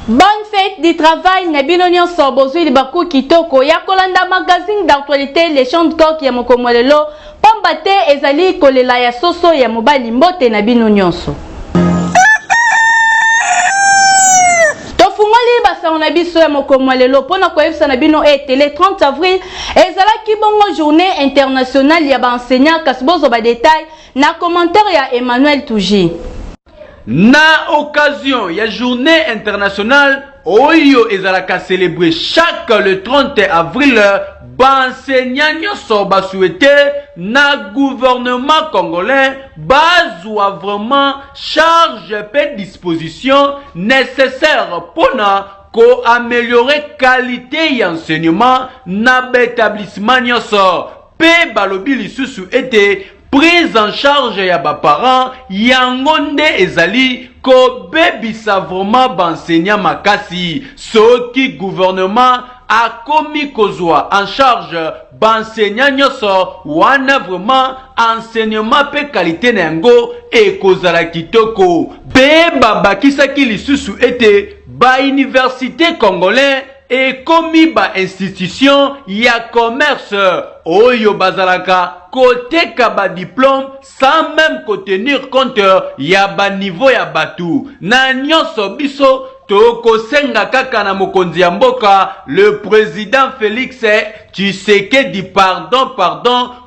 Bonne fête du travail, Nabino Nyonso, Bozui Libaku Kitoko, Yakolanda magazine d'actualité, les chants de coq Yamokomolelo, Pambate, Ezali, Kolela ya Soso, Yamobali Mbote, Nabino Nyonso. Tofungoli basa on abiso Yamokomolelo, Pona Koefsa Nabino et le 30 avril, Ezala Kibongo journée internationale Yaba enseignant, Kasbozo ba détail, na commentaire ya Emmanuel Touji. Na occasion, il y a journée internationale, Oyo ezalaka célébré chaque le 30 avril, enseignants sont souhaité na gouvernement congolais, bazwa vraiment charge et disposition nécessaire pour ko améliorer qualité d'enseignement na établissement nyoso. Pe balobi lisusu été prise en charge ya ba parents yangonde ezali ko bebisa vraiment benseignant makasi soki gouvernement a komi kozwa en charge benseignant nyoso wana vraiment enseignement pe qualité nango e kozala kitoko be babakisaki lisusu ete ba université congolais et komi ba institution ya commerce oyo bazalaka côté kaba diplôme sans même tenir compte ya ba niveau ya batu na nyonso biso toko senga kaka na mokonzi ya mboka le président Félix Tshisekedi pardon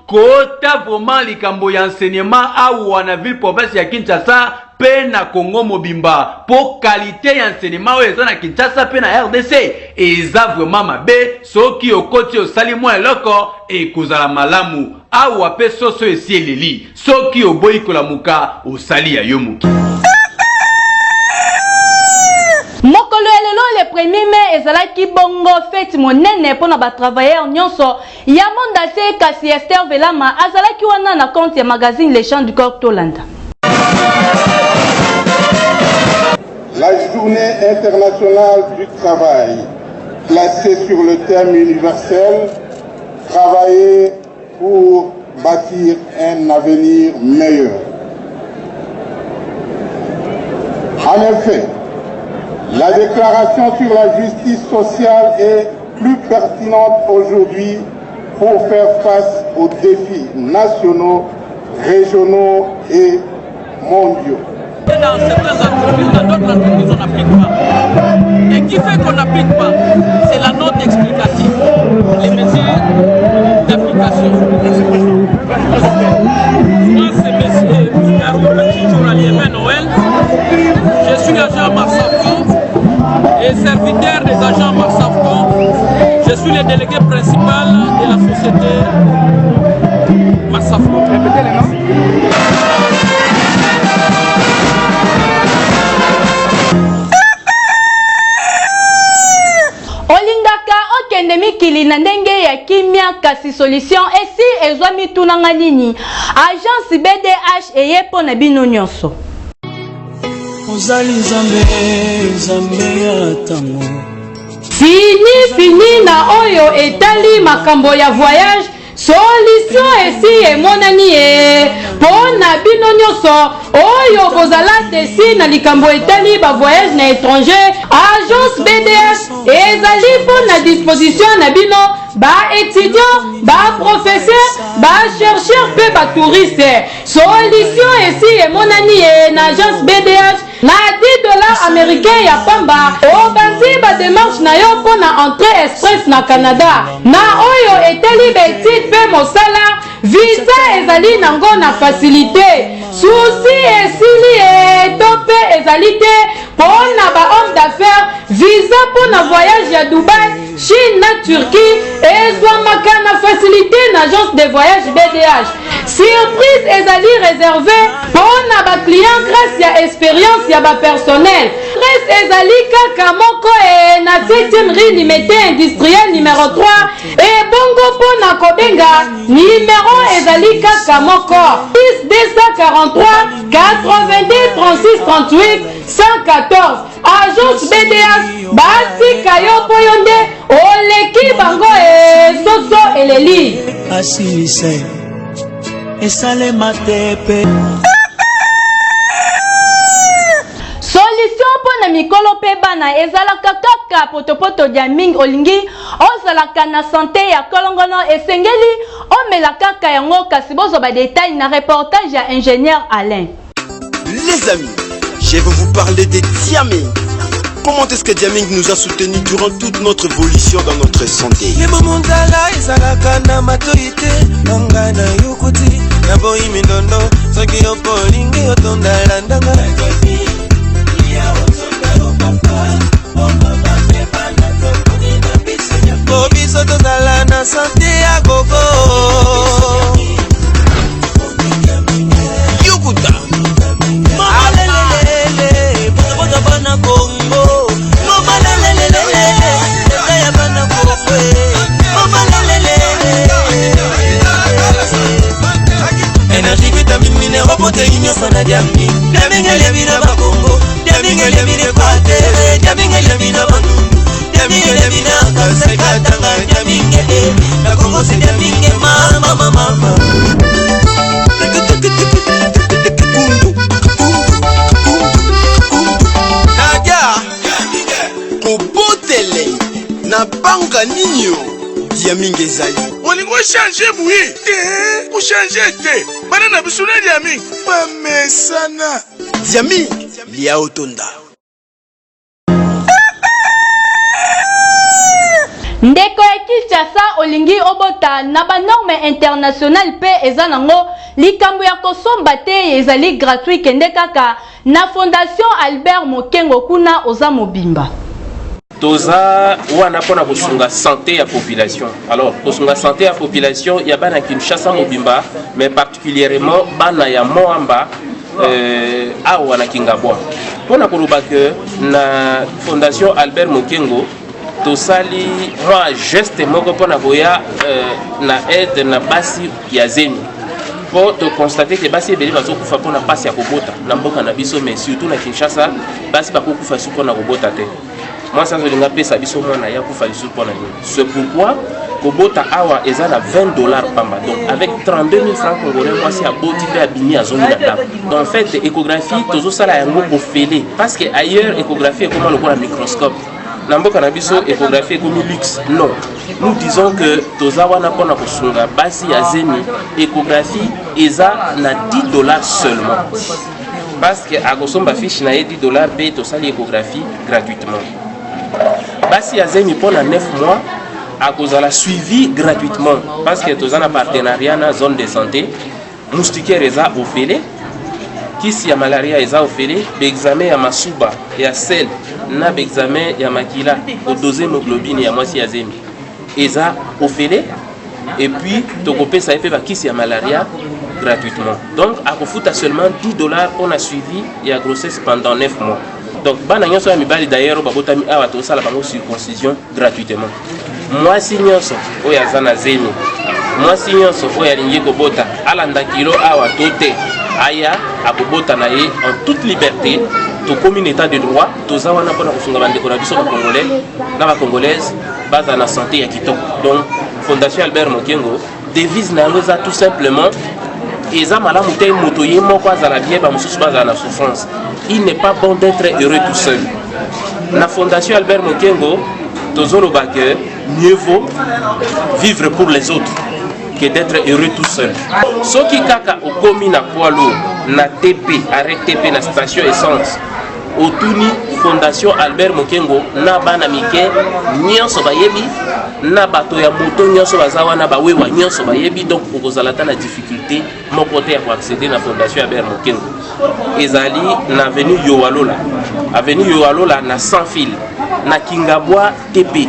kota vraiment likambo ya enseignement au wana ville province ya Kinshasa pe na Congo mobimba pour qualité ya enseignement oyo eza na Kinshasa pe na RDC eza vraiment mabe soki okoti osali mwa eloko ekozala malamu awa pe soso esi eleli soki oboyi kolamuka osali ya yo moki. Mokolo elelo le 1er mai ezalaki bongo fête monene pona ba travailleurs nyonso ya mondate kasi Esther Velama azalaki wana na compte ya magazine Les Chants du Coq Tolanda. La journée internationale du travail, placée sur le thème universel, travailler pour bâtir un avenir meilleur. En effet, la déclaration sur la justice sociale est plus pertinente aujourd'hui pour faire face aux défis nationaux, régionaux et mondiaux. Dans certaines entreprises, dans d'autres entreprises, on n'applique pas. Et qui fait qu'on n'applique pas? C'est la note explicative, les mesures d'application. Moi, c'est monsieur Journalier Noël. Je suis agent Marsavco et serviteur des agents Marsavco. Je suis le délégué principal de la société Marsavco. Répétez les noms. Mikili na ndenge ya kimia kasi solution esi ezwami tunanga nini agence BDH eyepo na bino nyonso ozali zambe ya tango fini na oyo etali makambo ya voyage solution esi emonani pona bino nyonso oyo bozala tesi na likambo etali ba voyage na étranger agence BDH ezali pona disposition na bino ba étudiant ba professeur ba chercheur pe ba touriste solution esi emonani na agence BDH na $10 américains ya pamba obanzi ba démarche na yo pona entrée express na Canada na oyo etali ba étude pe mosala visa ezali nango na facilité souci esili tope ezali te pona ba homme d'affaires visa pona voyage ya Dubaï Chine na Turquie ezwamaka na facilité na agence de voyage BDH surprise ezali réservé pona ba client grâce ya expérience ya ba personnel presse ezali kaka moko na 7e rue limité industriel numéro 3 et bongo pona kobenga numéro ezali kaka moko 243 82 36 38 114 agence BDH batika yo poyonde oleki bango soso eleli asilise esalema tepe solution na mikolo pe bana ezalaka kaka potopoto dia mingi olingi ozalaka na santé ya kolongono esengeli omela kaka yango kasi bozo ba détail na reportage ya ingénieur Alain. Les amis, je vais vous parler de Diaming. Comment est-ce que Diaming nous a soutenus durant toute notre évolution dans notre santé? Diaming ezali. Olingo changer oui. Pour changer te. Banana bisuna Diaming. Pas mesana. Diaming lia otonda. Ndeko ya Kinshasa olingi obota na ba norme internationale pe eza nango likambo ya kosomba te ezali gratuit kende kaka na Fondation Albert Mokengo kuna oza mobimba. Toza wana pona kosunga santé ya population. Alors kosunga santé ya population ya bana Kinshasa mobimba mais particulièrement bana ya Moamba awa na Kingabwa. Pona koloba que na Fondation Albert Mokengo tosali moi geste moko pona boya na aide na basi ya zemi. Pour te constater que basi ebeli bazo kufa pona pasi ya kobota na mboka na biso mais surtout na Kinshasa basi bakokufa su pona kobota te. Moi ça je n'ai pas biso mona ya kufa su pona ni. C'est pourquoi kobota awa ezala $20 pamba. Donc avec 32 000 francs congolais moi c'est à boti pe abini à zone na en fait échographie tozo sala yango ofele parce que ailleurs échographie est comme le microscope. Namboka na biso échographie comme luxe. Non. Nous disons que tozawana pona kosunga basi ya zemi échographie eza na $10 seulement. Parce que à kosomba fiche na $10 pe to sali échographie gratuitement. Basi ya zemi pona 9 mois à cause de la suivi gratuitement parce que tozana partenariat na zone de santé moustiquaire eza ofele kisi ya malaria eza ofele examen ya masuba ya sel na examen ya makila au dose hémoglobine ya mwasi ya zemi eza ofele et puis tokopé ça fait kisi ya malaria gratuitement. Donc à kofuta seulement $10 on a suivi ya grossesse pendant 9 mois. Donc bana nyonso ya mibali d'ailleurs babotami awa to sala bango circoncision gratuitement. Mwasi nyonso oya zana zemi mwasi nyonso oya lingi kobota alanda kilo awa tote aya akobota na ye en toute liberté to comme état de droit toza wana pona kosunga bandeko na biso ba congolais na ba congolaise baza na santé ya kitoko. Donc Fondation Albert Mokengo devise na loza tout simplement eza malamu te moto ye moko azala bien ba mususu baza na souffrance. Il n'est pas bon d'être heureux tout seul. La Fondation Albert Mokengo tozoloba que mieux vaut vivre pour les autres que d'être heureux tout seul. Soki kaka okomi na poids lourd na TP arrêt TP na station essence otuni Fondation Albert Mokengo na bana mike nyonso bayebi na bato ya moto nyonso bazawa na bawewa nyonso bayebi donc okozalata na difficulté moko te pour accéder na Fondation Albert Mokengo ezali na avenue Yowalola na sans fil na Kingabwa TP.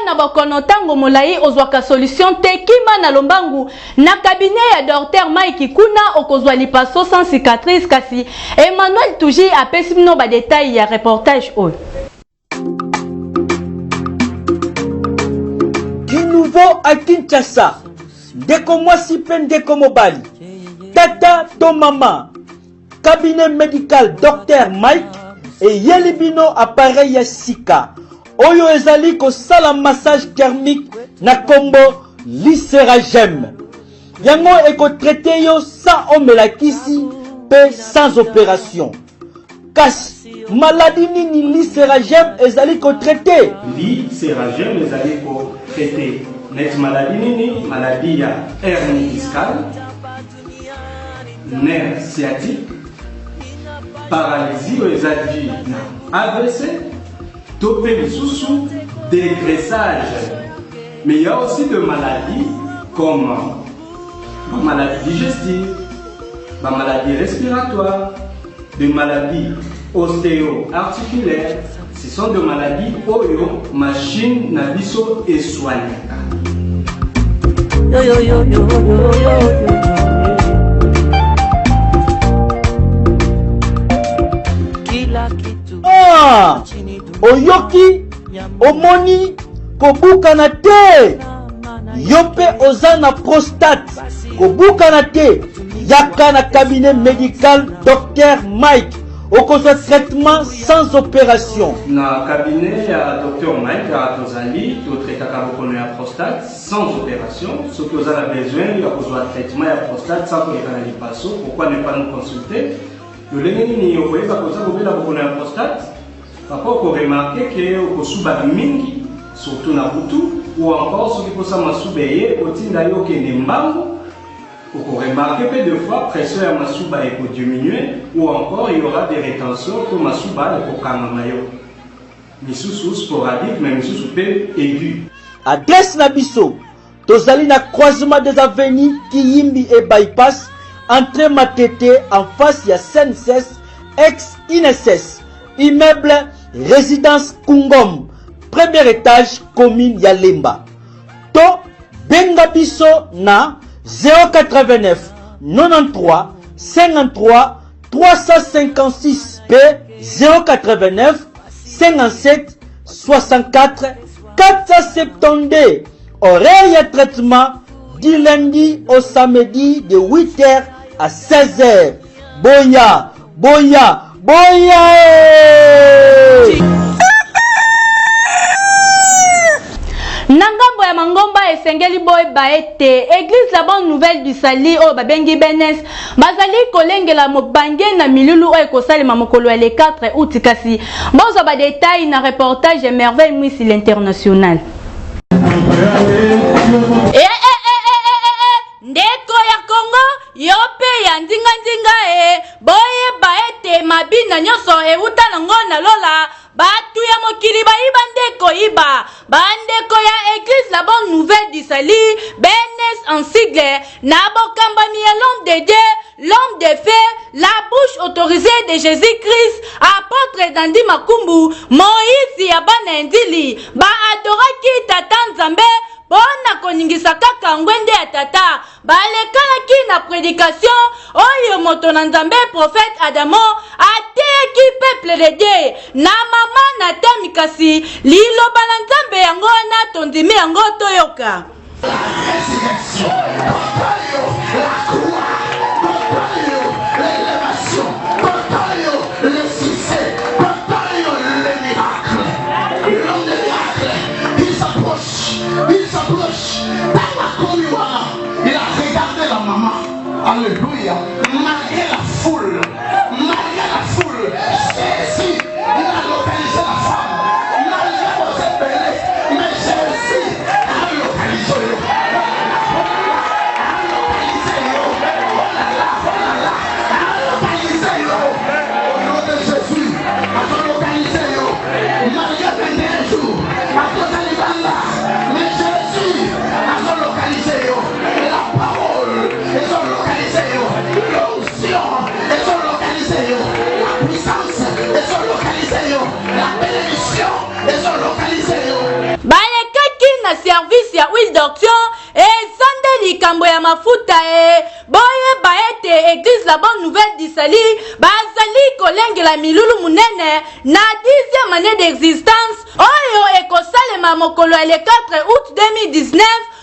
Na bakono tango molai ozwaka solution te kima na lombangu na cabinet ya docteur Mike kuna okozwa lipaso sans cicatrice kasi Emmanuel Touji apesi bino ba détail ya reportage oyo. Du nouveau à Kinshasa, ndeko mwasi pe ndeko mobali, tata to mama, cabinet médical docteur Mike et Yelibino appareil ya sika. Oyo ezali ko sala massage thermique na kombo Lyseragem. Yango eko traité yo sa omelakisi paix sans opération. Kasi maladie nini lyseragème ezali ko traité. Lyseragème ezali ko traité. Net maladie nini maladie ya hernie discale, nerf sciatique, paralysie ezali na AVC, topé sous dégraissage. Mais il y a aussi des maladies comme la maladie digestive, la maladie respiratoire, des maladies ostéo-articulaires. Ce sont des maladies oyo machine na biso et soigne. Ah, oyoki, omoni, kobukana te. Yope ozana prostate, kobukana te. Yaka na cabinet médical Dr Mike. Au traitement sans opération. Na cabinet ya Dr Mike à Tozali, tu traites la prostate sans opération. Ce que vous avez besoin, il y a traitement ya prostate sans opération. Pourquoi ne pas nous consulter? Le lenini ni okoyeba koza kobela bokono ya prostate. Papa ko remarquer que ko suba mingi surtout na butu ou encore ce qui posa masubeye otinda yo kende mbangu. Vous remarquez que deux fois, la pression à Masuba est diminuer ou encore il y aura des rétentions pour Masuba et pour Kamamayo. Misusu sporadique, mais Misusu aigu. Adresse Nabiso, Tozali na croisement des avenues Kiyimbi et Bypass, entrée Matete en face ya SNCS, ex-INSS, immeuble résidence Kungom, premier étage commune Yalemba. To Bengabiso na 089 93 53 356 P 089 57 64 472. Horaire et traitement du lundi au samedi de 8h à 16h. Boya, boya, boya. Nangambo ya mangomba esengeli boy baete église la bonne nouvelle du sali o babengi benes bazali kolengela mobange na milulu o ekosalema mokolo ya le 4 août kasi bozo ba détail na reportage merveille mwisi l'international. Ndeko ya Congo yope ya ndinga boye baete mabina nyoso euta nango na lola batu ya mokili baiba ndeko iba bandeko ya église la bonne nouvelle du sali benes en sigle na bokambami ya l'homme de Dieu, l'homme de feu, la bouche autorisée de Jésus-Christ, apôtre Dandi Makumbu, Moïse ya bana ndili ba adoraki tata Nzambe bona koningisa kaka ngwende ya tata balekalaki na prédication oyo moto na Nzambe prophète Adamo ateyaki peuple de Dieu na mama na tamikasi liloba na Nzambe yango na tondimi yango toyoka. Alléluia. Malgré la foule, Jésus, il a localisé la femme. Malgré vos épelés, mais Jésus a localisé. Au nom de Jésus, a localisé. Malgré 21 jours, à cause de l'Ibanda, mais Jésus a localisé. La parole est localisée. L'onction est localisée. La puissance est localisée. La bénédiction est localisée. Balekaki na service ya huile d'onction ezande likambo ya mafuta boye baete église la bonne nouvelle du sali bazali kolengela milulu munene na 10e année d'existence oyo ekosalema mokolo ya le 4 août 2019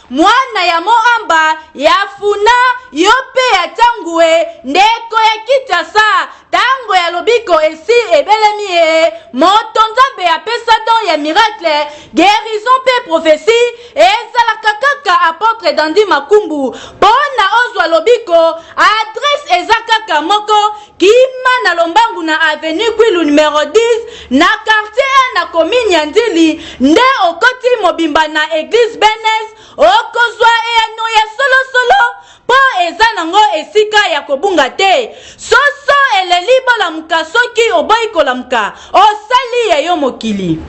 mwana ya moamba ya funa yope ya tangue ndeko ya kitasa tango ya lobiko esi ebelemi e moto nzambe apesa don ya miracle guérison pe prophétie ezalaka kaka apôtre Dandi Makumbu pona ozwa lobiko adresse eza kaka moko kima na Lombangu na avenue Kwilu numéro 10 na quartier na commune ya Ndili nde okoti mobimba na église Benes okozwa eno ya solo po eza nango esika ya kobunga te soso eleli bolamuka soki oboyi kolamuka osali ya yo mokili.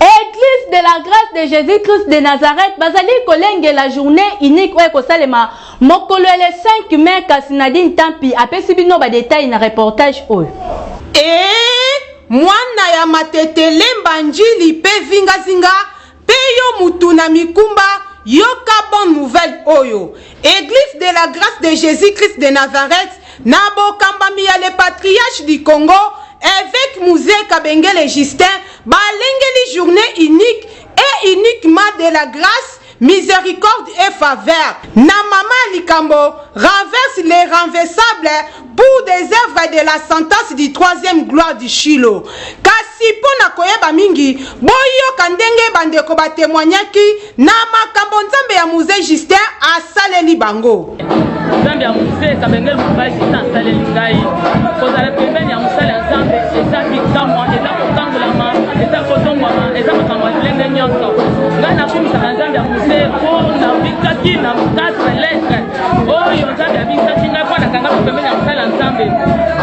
Église de la grâce de Jésus-Christ de Nazareth bazali kolenge la journée unique oyo kosalema mokolo le 5 mai kasi Nadine Tampi apesi bino ba détail na reportage oyo. Mwana ya matete lemba njili pe vingazinga pe yo mutu na mikumba yoka bonne nouvelle oyo. Église de la grâce de Jésus-Christ de Nazareth na bokambami ya le patriarche du Congo évêque Musée Kabengele Justin balengeli journée unique et uniquement de la grâce, miséricorde et faveur. Na mama likambo renverse les renversables pour des œuvres de la sentence du 3e gloire du Chilo. Kasi pona koyeba mingi boyo kandenge bandeko ba témoignaki na makambo nzambe ya Musée Justin asaleli bango. Nzambe ya Musée Kabengele Justin asaleli ngai. Kozala pembeni ya musala nzambe eza bikamwa eza kokangolama eza kotongwama eza makamwa lenge nyonso. Ngai nakumisaka nzambe ya Musée po na bikaki na 4 lettres oyo nzambe abikaki ngai po nakanga pembeni ya musala nzambe.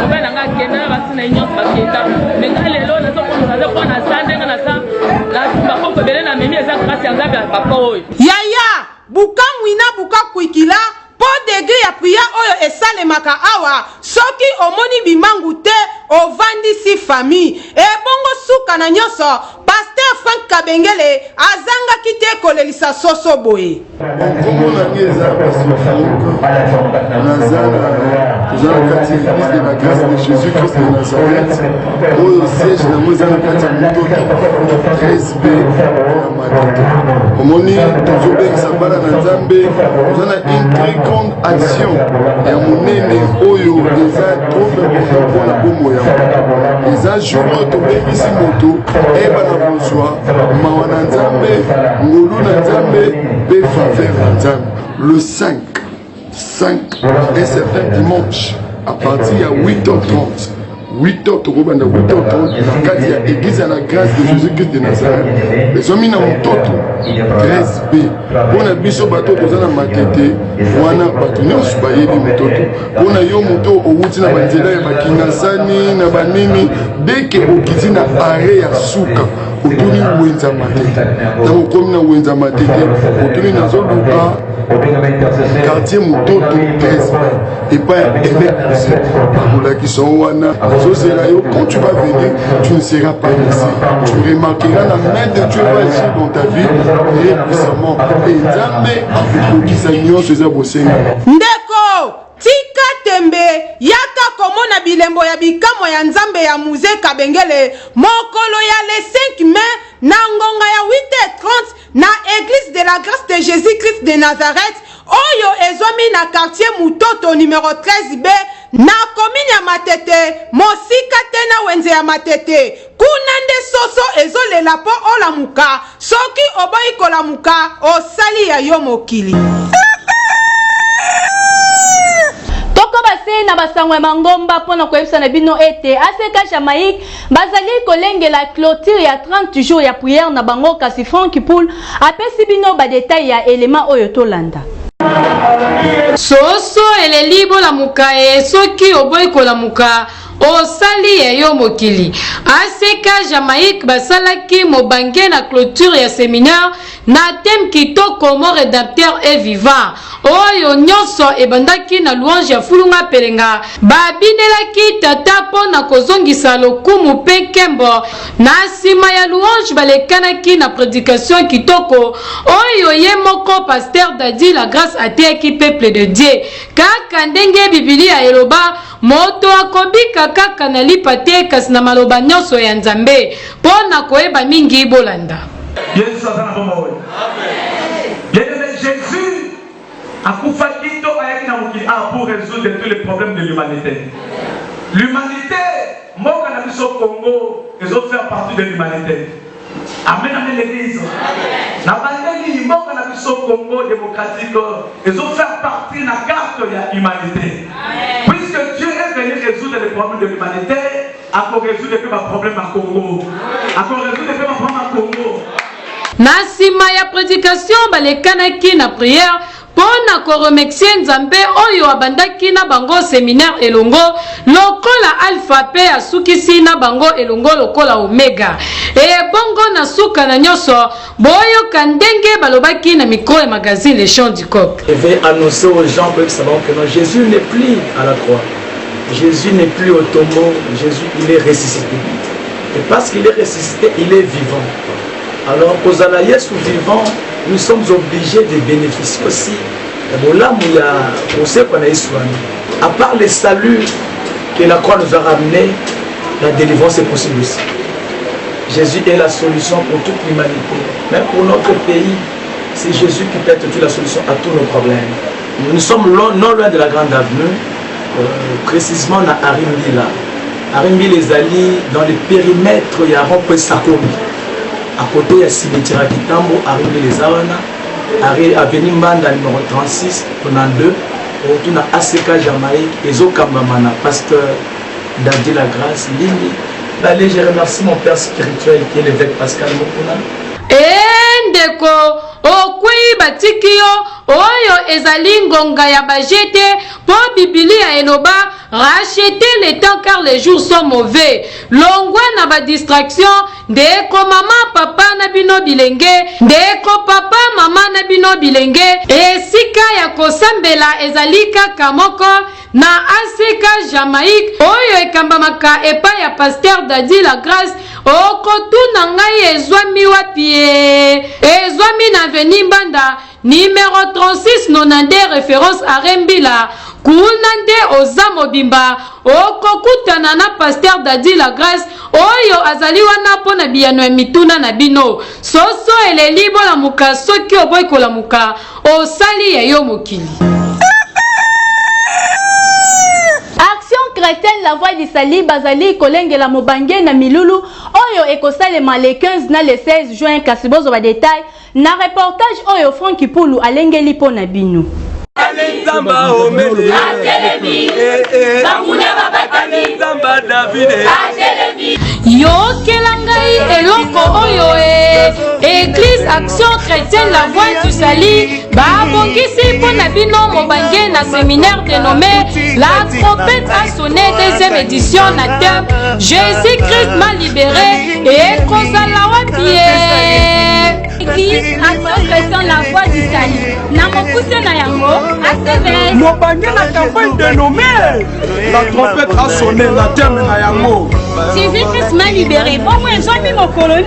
Ngai nanga kenda basi na nyonso bakenda. Menga lelo nazokomisa po na sande nga na sa la bakoko bele na memi eza grâce ya nzambe ya papa oyo. Yaya bukamwina bukakwikila po degré ya prière oyo esalemaka awa soki omoni bimangu te ovandisi famille ebongo suka na nyonso pasteur Frank Kabengele azangaki te kolelisa soso boye. Église de la grâce de Jésus-Christ de Nazareth oyo siège na moza na kati ya motoki 13B na matete omoni tozobekisa bana na nzambe toza na une très grande action ya monene oyo eza trop important mpona bomo ya moto eza jour oyo tobekisi moto eyeba na kozwa mawa na nzambe ngolu na nzambe mpe faveur na nzambe le 5 un certain dimanche à partir de 8h30 8h30 kati ya église à la grâce de Jésus-Christ de Nazareth les hommes na mototo 13B pona biso bato toza na matete wana bato nyonso bayebi mototo pona yo moto owuti na banzela ya bakingasani na banini deke okiti na are ya suka otuni wenza matete na okomi na wenza matete otuni nazoluka quartier mototo 13B et pas évêque qui sont wana quand tu vas venir tu ne seras pas ici tu remarqueras la main de Dieu va agir dans ta vie très puissamment et jamais qui s'agnon ces abosenga ndeko tika tembe yaka komona bilembo ya bikamo ya nzambe ya Musée Kabengele mokolo ya le 5 mai na ngonga ya 8h30 na église de la grâce de Jésus-Christ de Nazareth oyo ezomi na quartier Mutoto numéro 13B na commune ya Matete mosika te na wenze ya Matete kuna nde soso ezolela po olamuka soki oboyi kolamuka osali ya yo mokili. Toko base na basangwe mangomba pona koyebisa na bino ete ACK Jamaïque bazali kolenge la clôture ya 30 jours ya prière na bango kasi Frank Poul apesi bino ba détail ya élément oyo tolanda. Soso eleli bolamuka soki oboyi kolamuka osali ya yo mokili. ACK Jamaïque basalaki mobange na clôture ya séminaire na thème kitoko mo rédempteur et vivant oyo nyonso ebandaki na louange ya fulunga pelenga babinelaki tata pona kozongisa lokumu mpe nkembo na nsima ya louange balekanaki na prédication kitoko oyo ye moko pasteur Dadi la grâce ateyaki peuple de Dieu kaka ndenge bibilia eloba moto akobika kaka na lipa te kasi na maloba nyonso ya nzambe pona koyeba mingi bolanda. Yesu sana bomba wewe. Amen. akufaki to ayaki na mokili pour résoudre tous les problèmes de l'humanité. L'humanité, mboka na biso Congo, ils ont fait partie de l'humanité. Amen, amen l'église. Na bandeli mboka na biso Congo démocratique, ils ont fait partie de la carte de l'humanité. Puisque Dieu est venu résoudre les problèmes de l'humanité, à quoi résoudre les problèmes à Congo. À quoi résoudre les problèmes à Congo. Nasima ya prédication balekanaki na prière pona ko remercier Nzambe oyo abandaki na bango séminaire elongo lokola alpha pe asukisi na bango elongo lokola omega et bongo na suka na nyoso boyo kandenge balobaki na micro et magazine Les Chants du Coq. Je vais annoncer aux gens que savent que non, Jésus n'est plus à la croix. Jésus n'est plus au tombeau, Jésus il est ressuscité. Et parce qu'il est ressuscité, il est vivant. Alors, aux Alaïs sous vivants, nous sommes obligés de bénéficier aussi. À part les saluts que la croix nous a ramenés, la délivrance est possible aussi. Jésus est la solution pour toute l'humanité. Même pour notre pays, c'est Jésus qui peut être la solution à tous nos problèmes. Nous sommes non loin de la grande avenue, précisément à Arimbila. Arimbila les alliés dans le périmètre, il y a Rompe Sakomi. À côté, il y a Cimetière Kitambo, arrivé les Awana, avenue Manda numéro 36, on a 2, on a ACK Jamaïque, et Zokambamana, pasteur Dadi La Grâce, Lini. Allez, je remercie mon père spirituel qui est l'évêque Pascal Mokuna. Ndeko okwi batikio oyo ezali ngonga ya bajete po Biblia eloba rachetez les temps car les jours sont mauvais. Longwa na ba distraction ndeko mama papa na bino bilenge ndeko papa mama na bino bilenge esika ya kosambela ezali kaka moko na ACK Jamaïque oyo ekambamaka epa ya pasteur Dadi La Grâce okotuna ngai ezwami wapi ezwami na veni Mbanda numéro 36 nonande référence à Rembila kunande oza mobimba okokutana na pasteur Dadi La Grâce oyo azali wana pona biyano ya mituna na bino soso eleli bona muka soki oboy kolamuka osali ya yo mokili. Action chrétienne La Voix du Sali Bazali Kolenge la Mobange na Milulu oyo ekosalema le 15 na le 16 juin kasibozo ba détail na reportage oyo Francky Poulou alengeli pona bino. Alenzamba omele Atelebi Bamuna babakami Alenzamba Davide Atelebi Yokelangai eloko oyo Église Action Chrétienne La Voix du Sali babongisi pona bino mobange na séminaire dénommé La trompette a sonné deuxième édition na thème Jésus-Christ m'a libéré et kozala wapi Église Action Chrétienne La Voix du Sali na mokuse na yango ACV mobange na campagne dénommée La trompette a sonné na thème na yango Jésus-Christ m'a libéré. Bon, moi, j'ai mis mon colonie.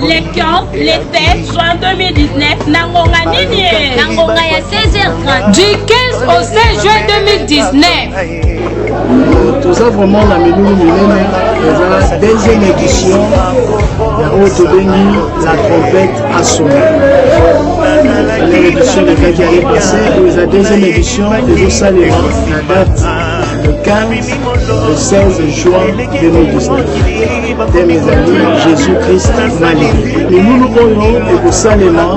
Les 15, les 16 juin 2019, Nangonga Nini. Nangonga, il y a 16h30. Du 15 au 16 juin 2019. Tout ça, vraiment, la la deuxième édition de Haute-Béni, La trompette a sonné. L'édition de qui est passée, la deuxième édition de Salema, la date le 15, le 16 juin 2019. Mes amis, Jésus-Christ m'a libéré. Et nous nous au Salema,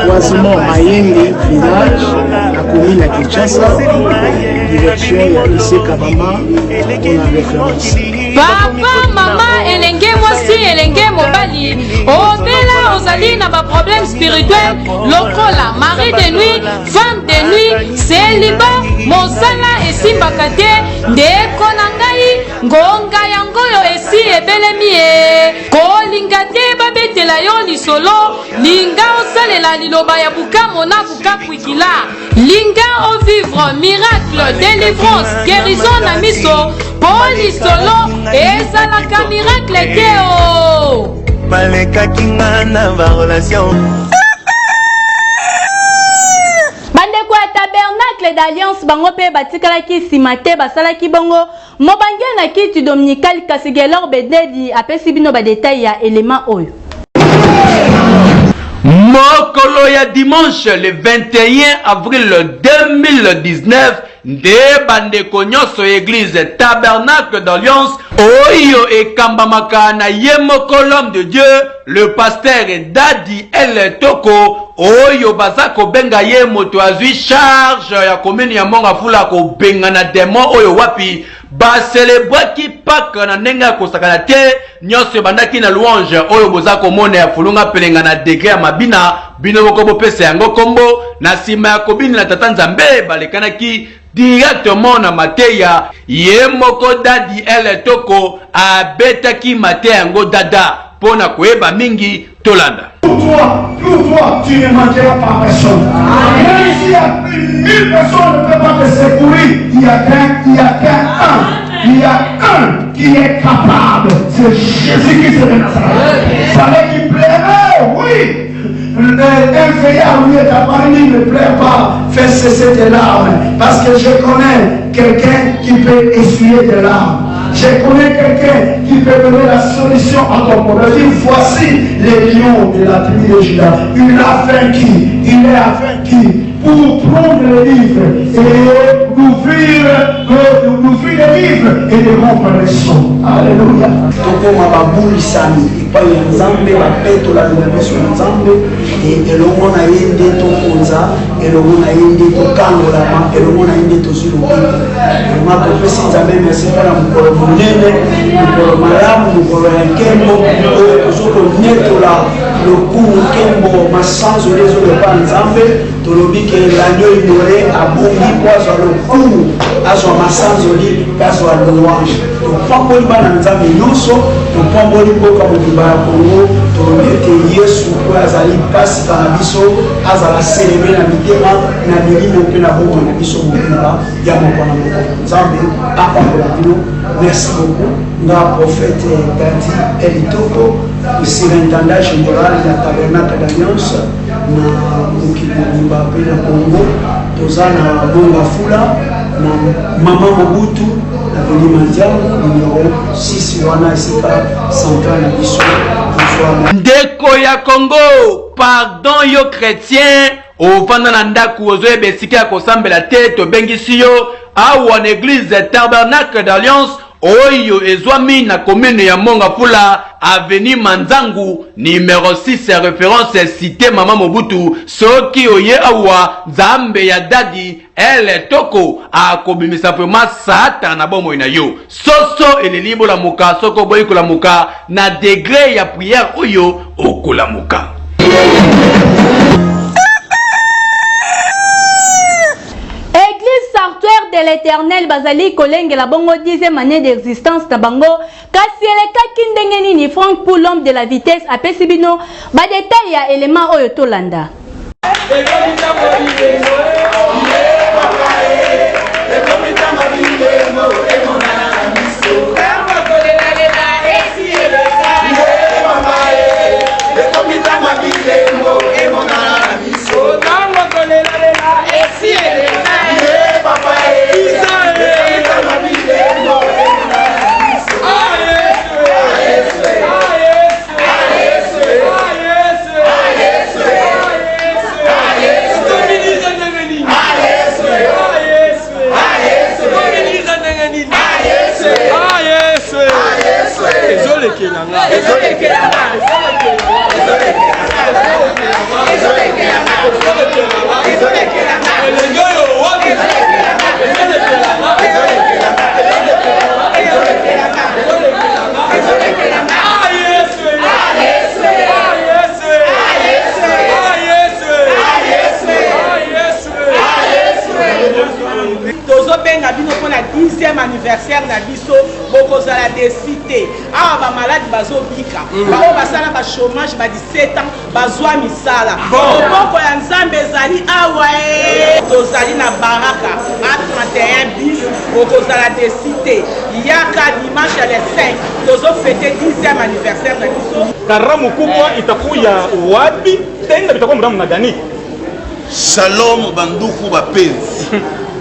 quasiment Mayenge, village, la commune à Kinshasa, direction de lycée Kabama, pour la référence. Papa, maman, elenge mwasi, elenge mobali. Obela ozali na ba problème spirituel, lokola mari de nuit, femme de nuit, célibat, mosala esimbaka te, ndeko na ngai, ngonga yango yo esi ebelemi kolinga te babetela yo lisolo, linga osalela liloba ya bukamo na bukakwikila, linga o vivre miracle, délivrance, guérison na miso, polisolo ezalaka miracle te o balekaki nga na barelation bandeko ya tabernacle d'alliance bango mpe batikalaki nsima te basalaki bongo mobange na kiti dominical kasi gelor bededi apesi bino badetail ya elema oyo Mokolo ya dimanche le 21 avril 2019 nde bandeko nyonso église Tabernacle d'Alliance oyo ekambamaka na ye moko l'homme de Dieu le pasteur Dadi El Toko oyo baza kobenga ye moto azwi charge ya commune ya Mongafula kobenga na démon oyo wapi baselebwaki paka na ndenge ya kosakana te nyonso bandaki na louange oyo boza komona ya fulunga pelenga na degré ya mabina bino moko bopesa yango kombo na nsima ya kobini na tata nzambe balekanaki directement na mateya ye moko Dadi El Toko abetaki mateya yango dada pona koyeba mingi tolanda. Pour toi, tu ne manqueras pas personne. Même s'il y a 1000 personnes ne peuvent pas te secourir, il y a un qui est capable. C'est Jésus-Christ de Nazareth. Fallait qu'il plairait, oui. Un veillard où il est apparu ne plaît pas, fait cesser tes larmes. Parce que je connais quelqu'un qui peut essuyer des larmes. Je connais quelqu'un qui peut donner la solution à ton problème. Voici les lions de la tribu de Juda. Il est vaincu pour prendre le livre et d'ouvrir les livres et de rompre les sons. Alléluia. Tokoma babuli sani epai ya nzambe bapetola biso na nzambe elongo na ye nde tokonza elongo na ye nde tokangolama elongo na ye nde tozwi lobiko elongo topesi nzambe merci mpona mokolo monene mokolo malamu mokolo ya nkembo oyo tozokonetola lokumu nkembo masanzoli ezolepa nzambe tolobi ke l'agneau ignore abongi po azwa lokumu azwa masanzoli mpe azwa louange topamboli bana nzambe nyonso topamboli mboka mobimba ya kongo tolobi ete yesu oyo azali pasika na biso azala seleme na mitema na milimo mpe na bomoi na biso mobimba ya moko na moko nzambe apambola bino merci beaucoup nga prophète Dadi El Toko surintendant général ya Tabernacle d'Alliance na mokili mobimba mpe na kongo toza na Mongafula na Mama Mobutu na Beni Mandiango numéro 6 wana esika central na biso ndeko ya Congo pardon yo chrétien ofanda na ndaku ozoyeba esika ya kosambela te tobengisi yo awa na église Tabernacle d'Alliance oyo ezwami na commune ya Mongafula avenue Manzangu numéro 6 référence cité Mama Mobutu soki oye awa nzambe ya Dadi El Toko akobimisa vraiment sata na bomoi na yo soso elelibo la muka soko boyi kula muka na degré ya prière oyo okula muka. De l'Éternel bazali kolenge la bongo 10e année d'existence na bango kasi elekaki ndenge nini Franck pour l'homme de la vitesse apesi bino ba détail ya élément oyo tolanda. Anniversaire na biso bokozala décité awa ba malade bazobika bao basala ba chômage ba 17 ans bazwa misala boko ya nzambe ezali awa tozali na baraka a 31 bis bokozala décité yaka dimanche le 5 tozo fêter 10e anniversaire na biso karamu kubwa itakuya wapi tena bitakuwa mdamu na gani. Shalom banduku bapenzi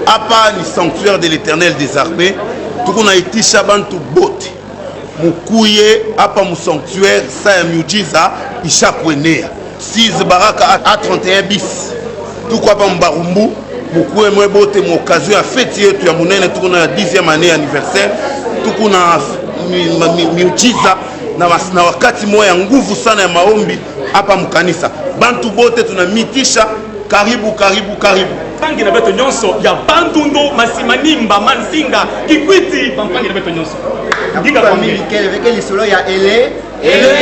apa ni sanctuaire de l'Éternel des armées tukuna itisha bantu bote mukuye apa mu sanctuaire sa ya miujiza ishakwenea 6 baraka à 31 bis. Tout quoi pas Mbarumbu, beaucoup et moi bote mon occasion à fêter tu as mon tout na 10e année anniversaire. Tout qu'on a miujiza na wakati moya nguvu sana ya maombi hapa mkanisa. Bantu bote tunamitisha karibu karibu karibu. Pangi na beto nyonso ya Bandundu, Masimanimba, Mansinga, Kikwiti, Pangi na beto nyonso. Diga kwa mimi kele lisolo ya ele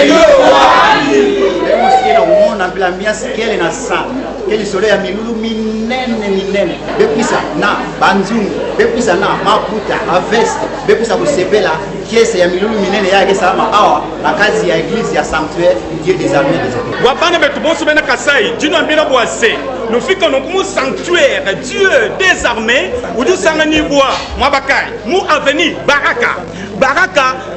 yo wali. Leo sikia umeona bila miasi kele na sa. Kele lisolo ya milulu minene. Bepisa na Banzungu, bepisa na Maputa, Avest, bepisa kusepela kiese ya milulu minene yake sama awa na kazi ya église ya sanctuaire Dieu des armées des étoiles. Wabana beto bonso bena kasai, jino ambira boase. Nous fikons comme sanctuaire Dieu des armées ou du sangani bois Mwabakai mou avenir Baraka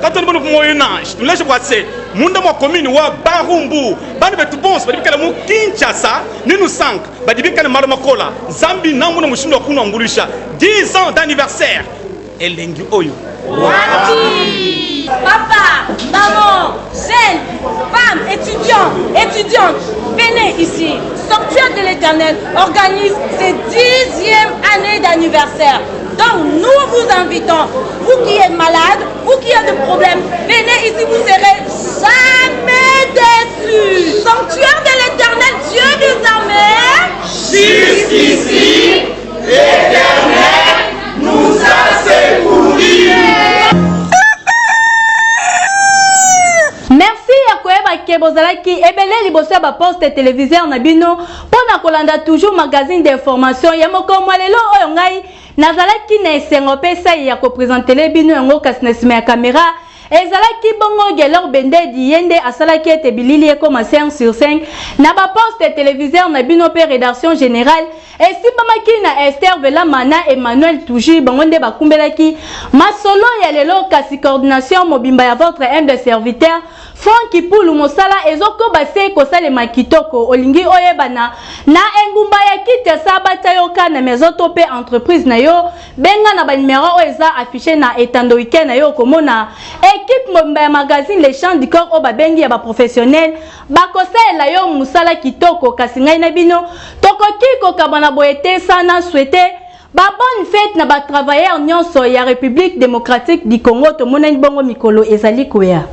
quand on est au Moyen Âge nous laisse passer munda mo commune wa Barumbu bana betu bonso badibika mu Kinshasa ni nous 5 badibika na Makola Zambi namu na mushindo kuna ngulisha 10 ans d'anniversaire elengi oyo Wati papa, maman, jeunes, femmes, étudiants, venez ici. Sanctuaire de l'Éternel organise ses 10e année d'anniversaire. Donc nous vous invitons, vous qui êtes malades, vous qui avez des problèmes, venez ici, vous serez jamais déçus. Sanctuaire de l'Éternel, Dieu des armées. Jusqu'ici, l'Éternel nous a secourus. Merci à Koeba Kebozalaki ebele liboso ya ba poste téléviseur na bino pona kolanda toujours magazine d'information ya moko mwalelo oyo ngai nazalaki na esengo pesa ya ko présenter bino yango kasi na sima ya caméra ezalaki bongo Gelor Bendedi yende asalaki ete bilili ekoma 5 sur 5 na ba poste téléviseur na bino pe rédaction générale esimbamaki na Esther Velamana Emmanuel Touji bango nde bakumbelaki masolo ya lelo kasi coordination mobimba ya votre humble serviteur Franki Poulou Mosala ezoko base kosalema kitoko olingi oyebana na engumba ya kite sabata yoka na mezoto pe entreprise na yo benga na ba numéro eza affiché na etando weekend na yo komona équipe mobimba ya magazine Les Chants du Corps o babengi ya ba professionnel bakosela yo musala kitoko kasi ngai na bino tokoki kokabana boete sana souhaiter ba bonne fête na ba travailleurs nyonso ya République démocratique du Congo to monani bongo mikolo ezali koya.